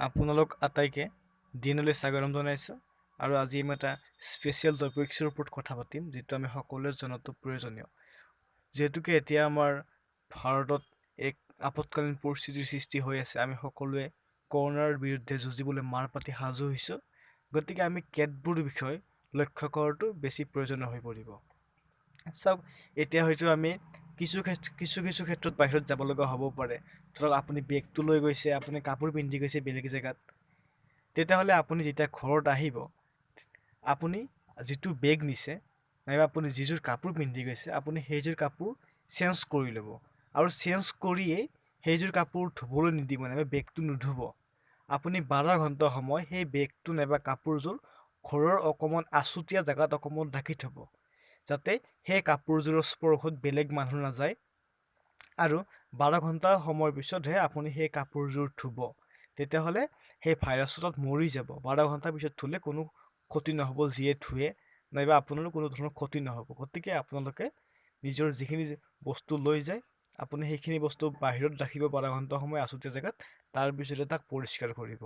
আপোনালোক আটাইকে দিনলৈ স্বাগতম জনাইছোঁ আৰু আজি আমি এটা স্পেচিয়েল টপিকছৰ ওপৰত কথা পাতিম যিটো আমি সকলোৱে জনাটো প্ৰয়োজনীয় যিহেতুকে এতিয়া আমাৰ ভাৰতত এক আপতকালীন পৰিস্থিতিৰ সৃষ্টি হৈ আছে আমি সকলোৱে কৰোনাৰ বিৰুদ্ধে যুঁজিবলৈ মাৰ পাতি সাজু হৈছোঁ গতিকে আমি কেতবোৰ বিষয় লক্ষ্য কৰাটো বেছি প্ৰয়োজনীয় হৈ পৰিব চাওক এতিয়া হয়তো আমি কিছু ক্ষেত্ৰত বাহিৰত যাব লগা হ'ব পাৰে ধৰক আপুনি বেগটো লৈ গৈছে আপুনি কাপোৰ পিন্ধি গৈছে বেলেগ জেগাত তেতিয়াহ'লে আপুনি যেতিয়া ঘৰত আহিব আপুনি যিটো বেগ নিছে নাইবা আপুনি যিযোৰ কাপোৰ পিন্ধি গৈছে আপুনি সেইযোৰ কাপোৰ চেঞ্জ কৰি ল'ব আৰু চেঞ্জ কৰিয়েই সেইযোৰ কাপোৰ ধুবলৈ নিদিব নাইবা বেগটো নুধুব আপুনি 12 ঘণ্টা সময় সেই বেগটো নাইবা কাপোৰযোৰ ঘৰৰ অকণমান আচুতীয়া জেগাত অকণমান ঢাকি থ'ব যাতে সেই কাপোৰযোৰৰ স্পৰ্শত বেলেগ মানুহ নাযায় আৰু 12 ঘণ্টা সময়ৰ পিছতহে আপুনি সেই কাপোৰযোৰ ধুব তেতিয়াহ'লে সেই ভাইৰাছটো তাত মৰি যাব 12 ঘণ্টাৰ পিছত ধুলে কোনো ক্ষতি নহ'ব যিয়ে ধুৱে নাইবা আপোনাৰো কোনো ধৰণৰ ক্ষতি নহ'ব গতিকে আপোনালোকে নিজৰ যিখিনি বস্তু লৈ যায় আপুনি সেইখিনি বস্তু বাহিৰত ৰাখিব 12 ঘণ্টা সময় আচুতীয়া জেগাত তাৰ পিছতে তাক পৰিষ্কাৰ কৰিব